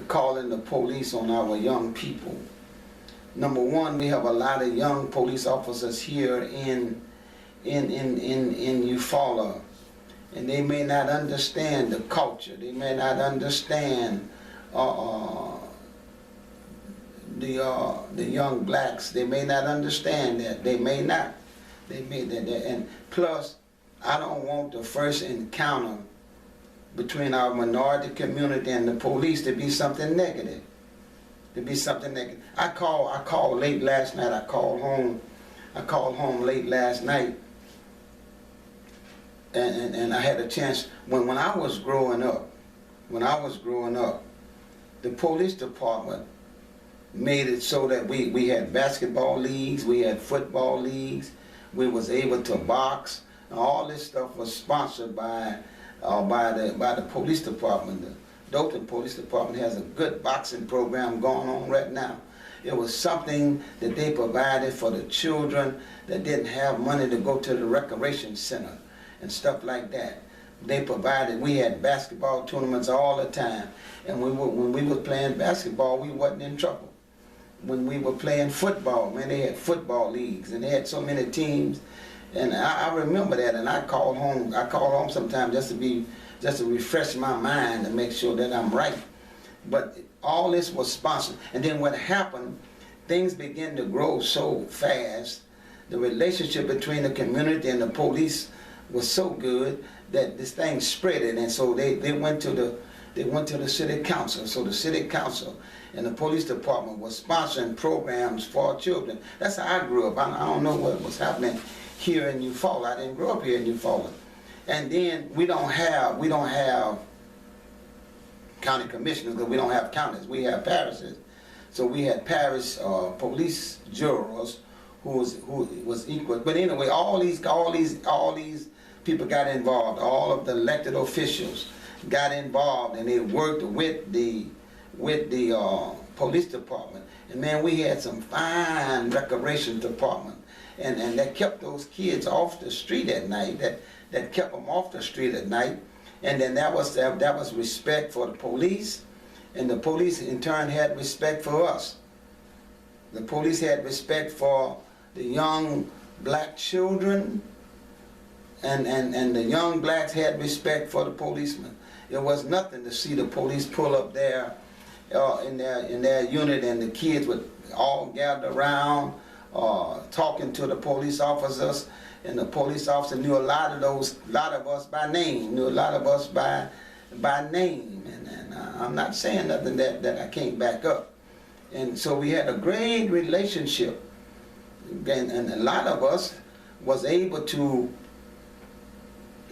calling the police on our young people. Number one, we have a lot of young police officers here in Eufaula, and they may not understand the culture. They may not understand the young blacks. They may not understand that. They may not. They may that. And plus, I don't want the first encounter between our minority community and the police to be something negative. To be something negative. I called late last night. I called home late last night, and I had a chance when I was growing up. The police department made it so that we had basketball leagues, we had football leagues, we was able to box. All this stuff was sponsored by the police department. The Dothan Police Department has a good boxing program going on right now. It was something that they provided for the children that didn't have money to go to the recreation center and stuff like that. They provided, we had basketball tournaments all the time. And when we were playing basketball, we wasn't in trouble. When we were playing football, man, they had football leagues and they had so many teams. And I remember that, and I called home sometimes just to refresh my mind to make sure that I'm right. But all this was sponsored. And then what happened, things began to grow so fast. The relationship between the community and the police was so good that this thing spread it. And so they went to the city council. So the city council and the police department was sponsoring programs for children. That's how I grew up. I don't know what was happening here in Eufaula. I didn't grow up here in Eufaula. And then we don't have county commissioners because we don't have counties. We have parishes. So we had parish police jurors who was equal. But anyway, all these people got involved. All of the elected officials got involved, and they worked with the police department. And man, we had some fine recreation department, and that kept those kids off the street at night. That kept them off the street at night. And then that was respect for the police, and the police in turn had respect for us. The police had respect for the young black children, and the young blacks had respect for the policemen. It was nothing to see the police pull up there in their unit, and the kids would all gather around talking to the police officers, and the police officer knew a lot of us by name, and I'm not saying nothing that I can't back up. And so we had a great relationship, and a lot of us was able to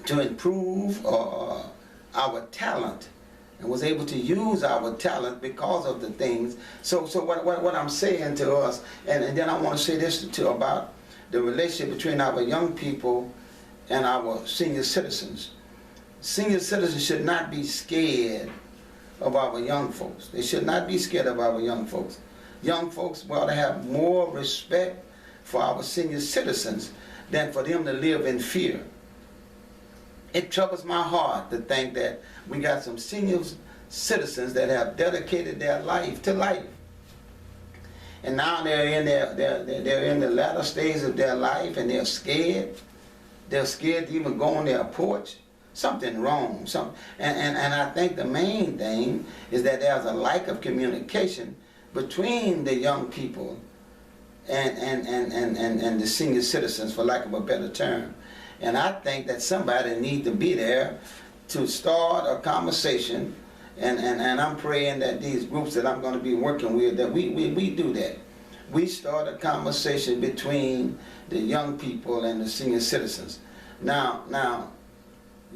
improve our talent, and was able to use our talent because of the things. So what I'm saying to us, and then I want to say this about the relationship between our young people and our senior citizens. Senior citizens should not be scared of our young folks. They should not be scared of our young folks. Young folks ought to have more respect for our senior citizens than for them to live in fear. It troubles my heart to think that we got some senior citizens that have dedicated their life to life. And now they're in the latter stage of their life, and they're scared. They're scared to even go on their porch. Something wrong. And I think the main thing is that there's a lack of communication between the young people and the senior citizens, for lack of a better term. And I think that somebody needs to be there to start a conversation. And I'm praying that these groups that I'm going to be working with, that we do that. We start a conversation between the young people and the senior citizens. Now,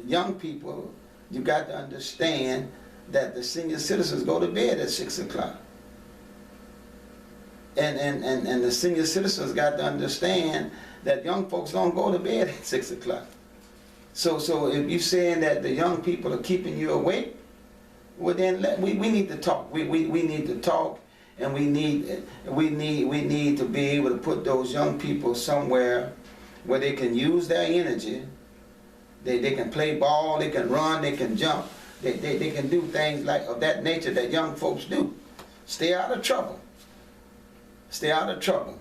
young people, you got to understand that the senior citizens go to bed at 6 o'clock. And the senior citizens got to understand that young folks don't go to bed at 6 o'clock. So if you're saying that the young people are keeping you awake, well then we need to talk. We need to talk, and we need to be able to put those young people somewhere where they can use their energy. They can play ball, they can run, they can jump, they can do things like of that nature that young folks do. Stay out of trouble. Stay out of trouble.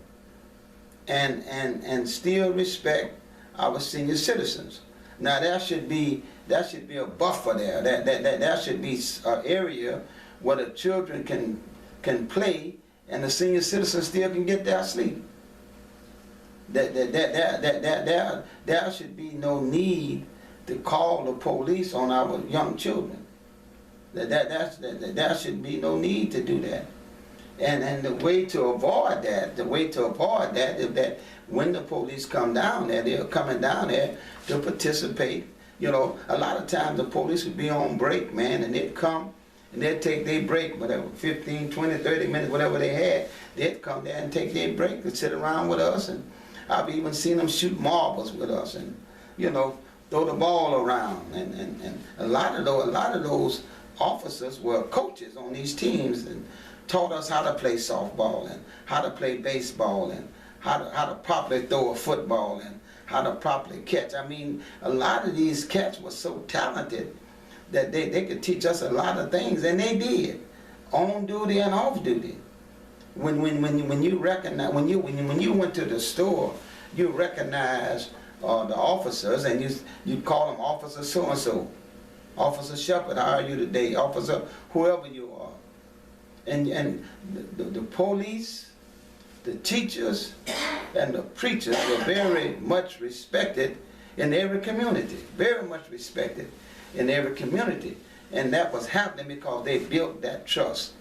And still respect our senior citizens. Now there should be a buffer there. There should be an area where the children can play and the senior citizens still can get their sleep. There should be no need to call the police on our young children. There should be no need to do that. And the way to avoid that is that when the police come down there, they're coming down there to participate. You know, a lot of times the police would be on break, man, and they'd come and they'd take their break, whatever, 15, 20, 30 minutes, whatever they had. They'd come there and take their break and sit around with us. And I've even seen them shoot marbles with us and, you know, throw the ball around. And a lot of those officers were coaches on these teams and taught us how to play softball and how to play baseball and how to properly throw a football and how to properly catch. I mean, a lot of these cats were so talented that they could teach us a lot of things, and they did, on duty and off duty. When you recognize, when you went to the store, you recognize the officers, and you call them Officer so and so, Officer Shepherd, how are you today? Officer whoever you are. And the police, the teachers, and the preachers were very much respected in every community, very much respected in every community. And that was happening because they built that trust.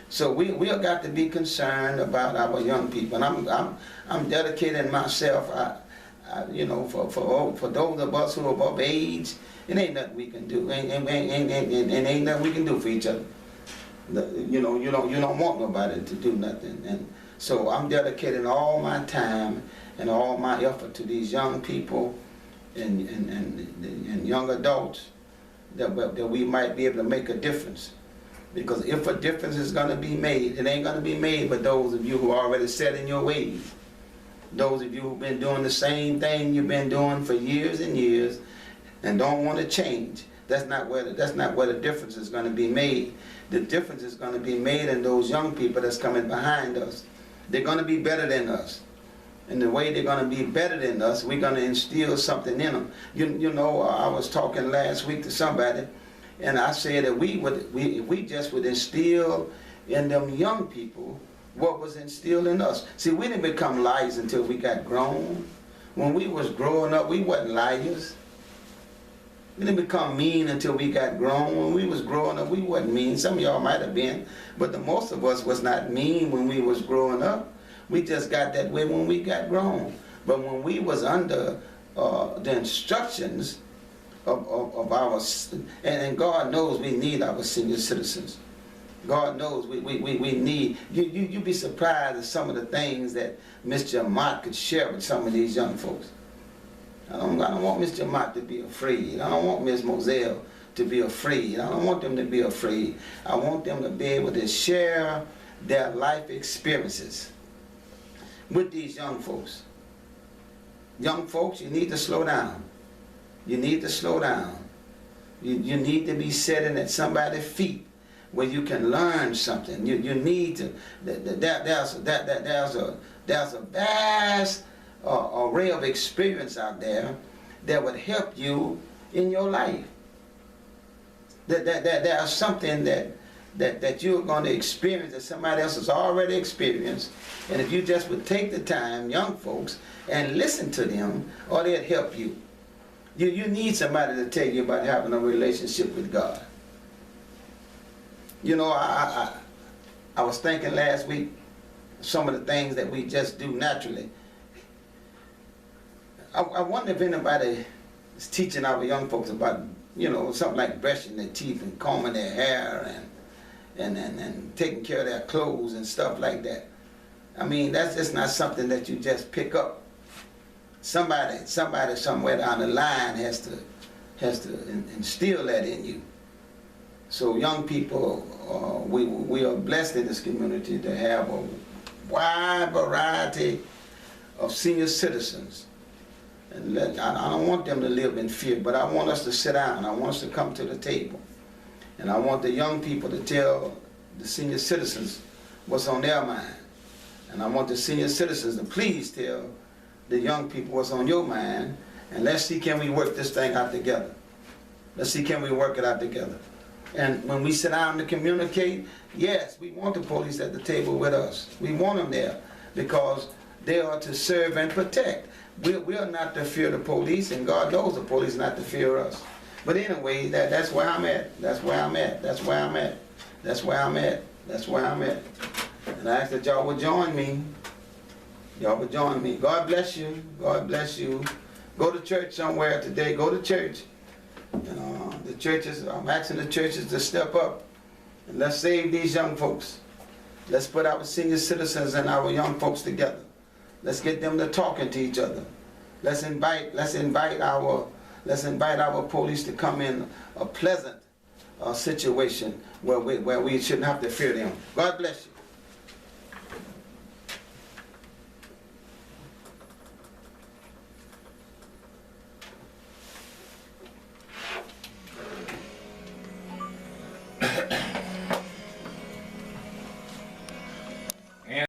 So we have got to be concerned about our young people. And I'm dedicating myself, you know, for those of us who are above age. It ain't nothing we can do. Ain't nothing we can do for each other. You know, you don't want nobody to do nothing. And so I'm dedicating all my time and all my effort to these young people and young adults that we might be able to make a difference. Because if a difference is going to be made, it ain't going to be made by those of you who are already set in your ways. Those of you who've been doing the same thing you've been doing for years and years and don't want to change. That's not where the difference is going to be made. The difference is going to be made in those young people that's coming behind us. They're going to be better than us. And the way they're going to be better than us, we're going to instill something in them. You know, I was talking last week to somebody, and I said that if we just would instill in them young people what was instilled in us. See, we didn't become liars until we got grown. When we was growing up, we wasn't liars. We didn't become mean until we got grown. When we was growing up, we wasn't mean. Some of y'all might have been, but the most of us was not mean when we was growing up. We just got that way when we got grown. But when we was under the instructions of our, and God knows we need our senior citizens. God knows we need, you'd be surprised at some of the things that Mr. Mott could share with some of these young folks. I don't want Mr. Mott to be afraid. I don't want Ms. Moselle to be afraid. I don't want them to be afraid. I want them to be able to share their life experiences with these young folks. Young folks, you need to slow down. You need to slow down. You need to be sitting at somebody's feet where you can learn something. You need to. There's a vast array of experience out there that would help you in your life. There's something that you're going to experience that somebody else has already experienced. And if you just would take the time, young folks, and listen to them, or they'd help you. You need somebody to tell you about having a relationship with God. You know, I was thinking last week some of the things that we just do naturally. I wonder if anybody is teaching our young folks about, you know, something like brushing their teeth and combing their hair and taking care of their clothes and stuff like that. I mean, that's just not something that you just pick up. Somebody somewhere down the line has to instill that in you. So young people, we are blessed in this community to have a wide variety of senior citizens. And I don't want them to live in fear, but I want us to sit down. I want us to come to the table. And I want the young people to tell the senior citizens what's on their mind. And I want the senior citizens to please tell the young people what's on your mind. And let's see, can we work this thing out together? Let's see, can we work it out together? And when we sit down to communicate, yes, we want the police at the table with us. We want them there because they are to serve and protect. We are not to fear the police, and God knows the police not to fear us. But anyway, that's where I'm at. That's where I'm at. That's where I'm at. That's where I'm at. That's where I'm at. And I ask that y'all would join me. Y'all would join me. God bless you. God bless you. Go to church somewhere today. Go to church. And the churches, I'm asking the churches to step up and let's save these young folks. Let's put our senior citizens and our young folks together. Let's get them to talking to each other. Let's invite our police to come in a pleasant situation where we shouldn't have to fear them. God bless you.